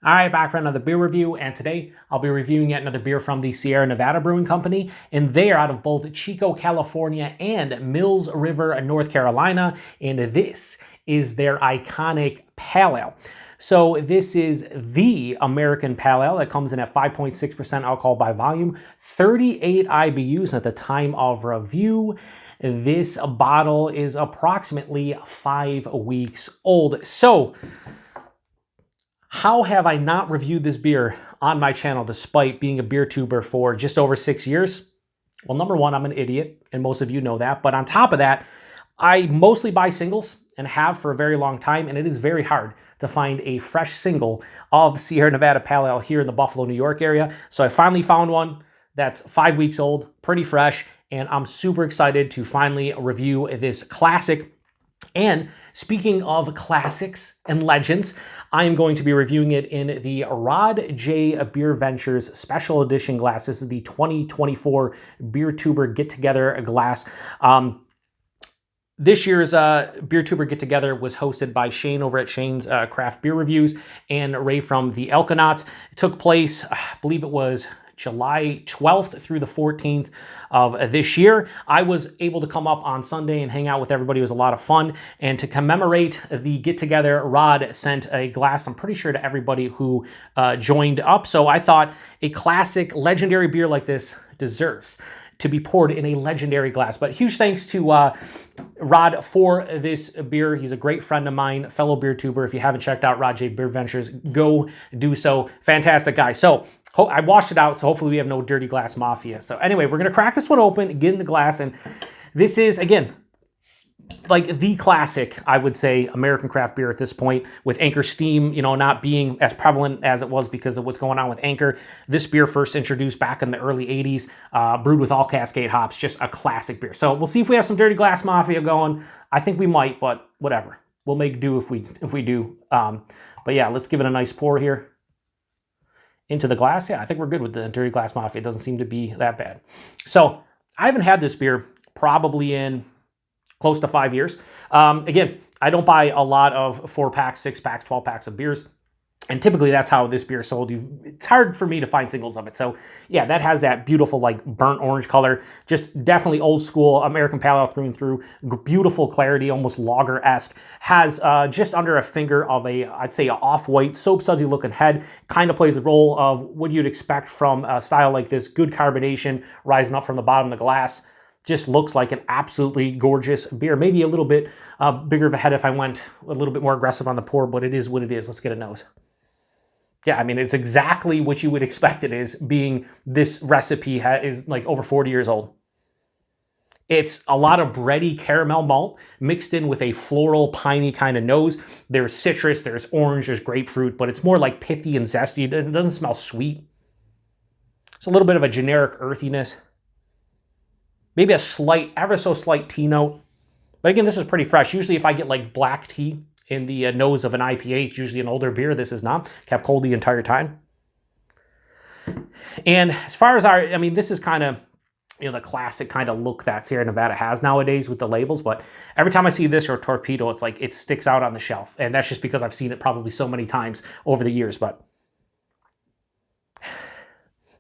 All right, back for another beer review, and today I'll be reviewing yet another beer from the Sierra Nevada Brewing Company, and they are out of both Chico, California and Mills River, North Carolina, and this is their iconic Pale Ale. So this is the American Pale Ale that comes in at 5.6% alcohol by volume, 38 IBUs at the time of review. This bottle is approximately 5 weeks old. So how have I not reviewed this beer on my channel despite being a beer tuber for just over 6 years? Well, number one, I'm an idiot, and most of you know that. But on top of that, I mostly buy singles and have for a very long time, and it is very hard to find a fresh single of Sierra Nevada Pale Ale here in the Buffalo, New York area. So I finally found one that's 5 weeks old, pretty fresh, and I'm super excited to finally review this classic. And speaking of classics and legends, I am going to be reviewing it in the Rod J Beer Ventures Special Edition glass. This is the 2024 Beer Tuber Get Together glass. This year's Beer Tuber Get Together was hosted by Shane over at Shane's Craft Beer Reviews and Ray from the Elkanauts. It took place, I believe it was July 12th through the 14th of this year. I was able to come up on Sunday and hang out with everybody. It was a lot of fun. And to commemorate the get-together, Rod sent a glass, I'm pretty sure, to everybody who joined up. So I thought a classic, legendary beer like this deserves to be poured in a legendary glass. But huge thanks to Rod for this beer. He's a great friend of mine, fellow beer tuber. If you haven't checked out Rod J Beer Ventures, go do so. Fantastic guy. So I washed it out, so hopefully we have no dirty glass mafia. So anyway, we're going to crack this one open, get in the glass, and this is, again, like the classic, I would say, American craft beer at this point, with Anchor Steam, you know, not being as prevalent as it was because of what's going on with Anchor. This beer first introduced back in the early 80s, brewed with all Cascade hops, just a classic beer. So we'll see if we have some dirty glass mafia going. I think we might, but whatever. We'll make do if we do. But yeah, let's give it a nice pour here into the glass. Yeah, I think we're good with the dirty glass mafia. It doesn't seem to be that bad. So I haven't had this beer probably in close to 5 years. Again, I don't buy a lot of 4-packs, 6-packs, 12-packs of beers. And typically that's how this beer is sold. It's hard for me to find singles of it. So yeah, that has that beautiful like burnt orange color. Just definitely old school American Pale Ale through and through. Beautiful clarity, almost lager-esque. Has just under a finger of a, I'd say, an off-white, soap sudsy looking head. Kind of plays the role of what you'd expect from a style like this. Good carbonation rising up from the bottom of the glass. Just looks like an absolutely gorgeous beer. Maybe a little bit bigger of a head if I went a little bit more aggressive on the pour, but it is what it is. Let's get a nose. Yeah, I mean, it's exactly what you would expect it is, being this recipe is like over 40 years old. It's a lot of bready caramel malt mixed in with a floral, piney kind of nose. There's citrus, there's orange, there's grapefruit, but it's more like pithy and zesty. It doesn't smell sweet. It's a little bit of a generic earthiness. Maybe a slight, ever so slight tea note. But again, this is pretty fresh. Usually if I get like black tea in the nose of an IPA, it's usually an older beer. This is not. Kept cold the entire time. And as far as I mean, this is kind of, you know, the classic kind of look that Sierra Nevada has nowadays with the labels. But every time I see this or Torpedo, it's like it sticks out on the shelf. And that's just because I've seen it probably so many times over the years. But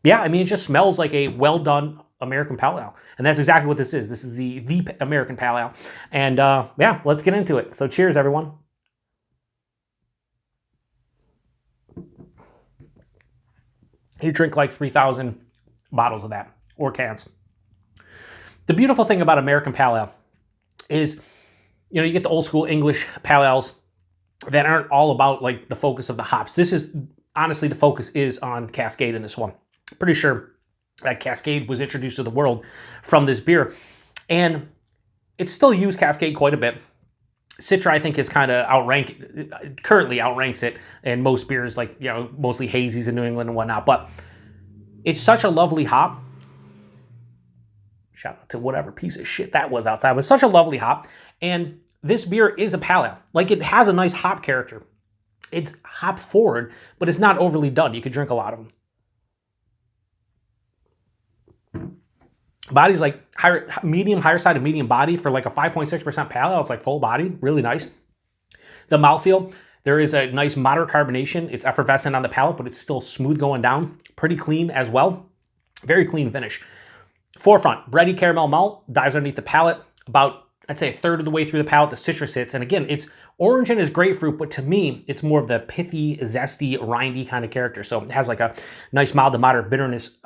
yeah, I mean, it just smells like a well-done American Pale Ale. And that's exactly what this is. This is the American Pale Ale. And yeah, let's get into it. So cheers, everyone. You drink like 3,000 bottles of that, or cans. The beautiful thing about American Pale Ale is, you know, you get the old school English Pale Ales that aren't all about like the focus of the hops. This is, honestly, the focus is on Cascade in this one. Pretty sure that Cascade was introduced to the world from this beer. And it's still used, Cascade, quite a bit. Citra, I think, is kind of currently outranks it in most beers, like, you know, mostly hazies in New England and whatnot. But it's such a lovely hop. Shout out to whatever piece of shit that was outside. It was such a lovely hop. And this beer is a pale ale. Like, it has a nice hop character. It's hop forward, but it's not overly done. You could drink a lot of them. Body's like higher side of medium body for like a 5.6% pale ale. It's like full body, really nice. The mouthfeel, There is a nice moderate carbonation. It's effervescent on the palate, but it's still smooth going down. Pretty clean as well. Very clean finish. Forefront, bready caramel malt, dives underneath the palate. About, I'd say, a third of the way through the palate, the citrus hits. And again, it's orange and is grapefruit, but to me, it's more of the pithy, zesty, rindy kind of character. So it has like a nice mild to moderate bitterness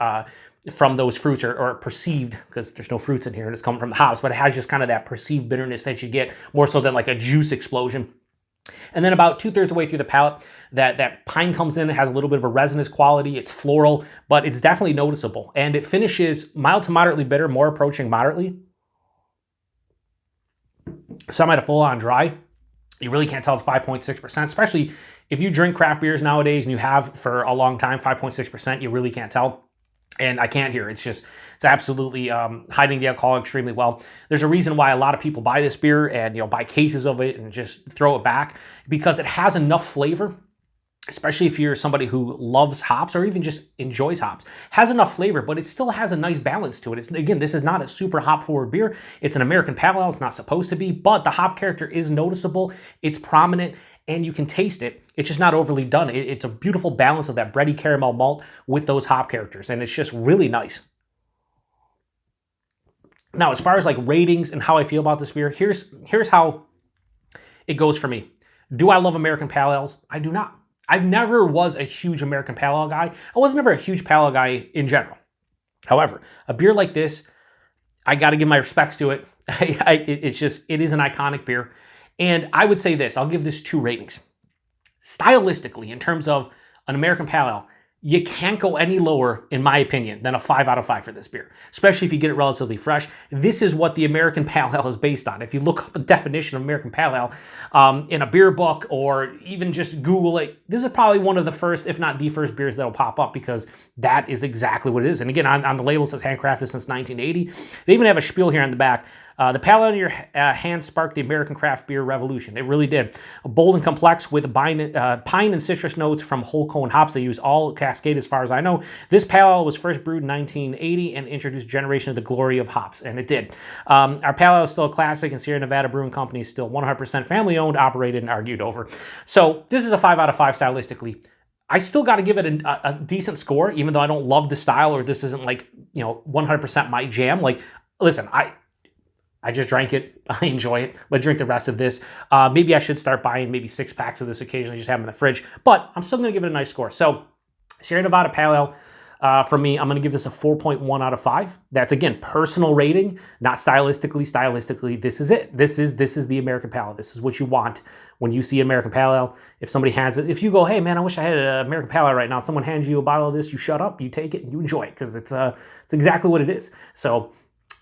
from those fruits, or perceived, because there's no fruits in here and it's coming from the hops, but it has just kind of that perceived bitterness that you get more so than like a juice explosion. And then about 2/3 of the way through the palate, that pine comes in. It has a little bit of a resinous quality. It's floral, but it's definitely noticeable. And it finishes mild to moderately bitter, more approaching moderately. Some at a full-on dry. You really can't tell it's 5.6%, especially if you drink craft beers nowadays and you have for a long time, 5.6%, you really can't tell. And I can't hear. It's absolutely hiding the alcohol extremely well. There's a reason why a lot of people buy this beer and buy cases of it and just throw it back, because it has enough flavor, especially if you're somebody who loves hops or even just enjoys hops. Has enough flavor, but it still has a nice balance to it. Again, this is not a super hop forward beer. It's an American pale ale. It's not supposed to be, but the hop character is noticeable. It's prominent, and you can taste it. It's just not overly done. It's a beautiful balance of that bready caramel malt with those hop characters, and it's just really nice. Now, as far as like ratings and how I feel about this beer, here's how it goes for me. Do I love American pale ales? I do not. I never was a huge American pale ale guy. I was never a huge pale ale guy in general. However, a beer like this, I got to give my respects to it. It is an iconic beer. And I would say this, I'll give this 2 ratings. Stylistically, in terms of an American pale ale, you can't go any lower, in my opinion, than a 5 out of 5 for this beer, especially if you get it relatively fresh. This is what the American pale ale is based on. If you look up a definition of American pale ale in a beer book, or even just Google it, this is probably one of the first, if not the first beers that'll pop up, because that is exactly what it is. And again, on the label it says handcrafted since 1980. They even have a spiel here on the back. The pale ale in your hand sparked the American craft beer revolution. It really did. Bold and complex with pine and citrus notes from whole cone hops. They use all Cascade as far as I know. This pale ale was first brewed in 1980 and introduced generation of the glory of hops, and it did. Our pale ale is still a classic, and Sierra Nevada Brewing Company is still 100% family owned, operated, and argued over. So this is a 5 out of 5 stylistically. I still got to give it a decent score, even though I don't love the style, or this isn't like 100% my jam. Like, listen, I just drank it. I enjoy it. But drink the rest of this. Maybe I should start buying maybe 6 packs of this occasionally, just have them in the fridge. But I'm still going to give it a nice score. So Sierra Nevada Pale Ale, for me, I'm going to give this a 4.1 out of 5. That's, again, personal rating, not stylistically. Stylistically, this is it. This is the American Pale Ale. This is what you want when you see American Pale Ale. If somebody has it, if you go, hey, man, I wish I had an American Pale Ale right now. Someone hands you a bottle of this, you shut up, you take it, and you enjoy it, because it's exactly what it is. So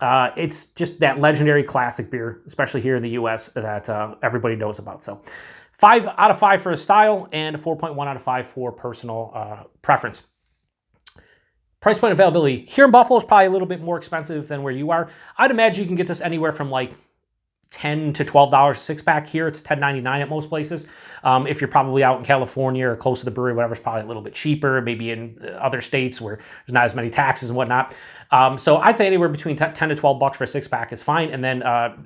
it's just that legendary classic beer, especially here in the U.S., that everybody knows about. So 5 out of 5 for a style, and a 4.1 out of 5 for personal preference. Price point availability. Here in Buffalo is probably a little bit more expensive than where you are. I'd imagine you can get this anywhere from like $10 to $12 6-pack. Here it's $10.99 at most places. If you're probably out in California or close to the brewery, whatever, it's probably a little bit cheaper. Maybe in other states where there's not as many taxes and whatnot. So I'd say anywhere between 10 to 12 bucks for a 6-pack is fine. And then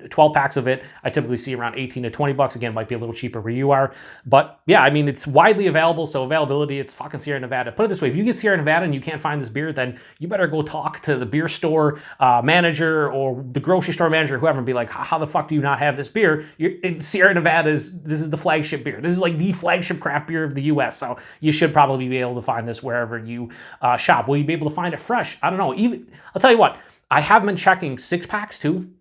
12 packs of it, I typically see around 18 to 20 bucks. Again, might be a little cheaper where you are. But yeah, I mean, it's widely available. So availability, it's fucking Sierra Nevada. Put it this way, if you get Sierra Nevada and you can't find this beer, then you better go talk to the beer store manager or the grocery store manager, whoever, and be like, how the fuck do you not have this beer? Sierra Nevada this is the flagship beer. This is like the flagship craft beer of the U.S. So you should probably be able to find this wherever you shop. Will you be able to find it fresh? I don't know. I'll tell you what, I have been checking 6-packs too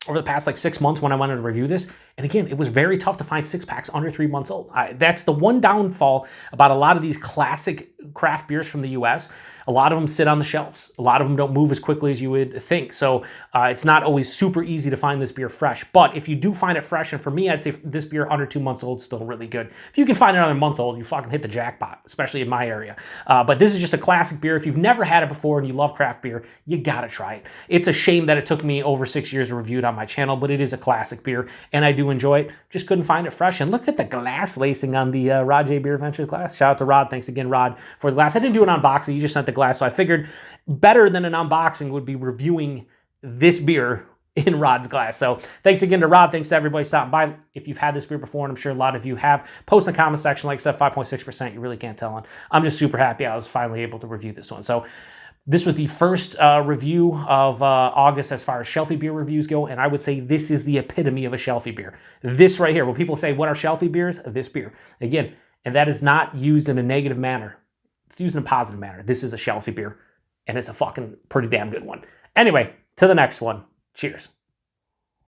over the past like 6 months when I wanted to review this. And again, it was very tough to find 6-packs under 3 months old. That's the one downfall about a lot of these classic craft beers from the U.S. A lot of them sit on the shelves. A lot of them don't move as quickly as you would think. So it's not always super easy to find this beer fresh. But if you do find it fresh, and for me, I'd say this beer under 2 months old is still really good. If you can find it under a month old, you fucking hit the jackpot, especially in my area. But this is just a classic beer. If you've never had it before and you love craft beer, you gotta try it. It's a shame that it took me over 6 years to review it on my channel, but it is a classic beer, and I do enjoy it. Just couldn't find it fresh. And look at the glass lacing on the Rod J Beer Ventures glass. Shout out to Rod. Thanks again, Rod, for the glass. I didn't do an unboxing. You just sent the glass, so I figured better than an unboxing would be reviewing this beer in Rod's glass. So thanks again to Rod. Thanks to everybody stopping by. If you've had this beer before, and I'm sure a lot of you have, post in the comment section. Like I said, 5.6%, you really can't tell on. I'm just super happy I was finally able to review this one. So this was the first review of August as far as shelfie beer reviews go, and I would say this is the epitome of a shelfie beer. This right here, when people say, what are shelfie beers? This beer. Again, and that is not used in a negative manner. It's used in a positive manner. This is a shelfie beer, and it's a fucking pretty damn good one. Anyway, to the next one. Cheers.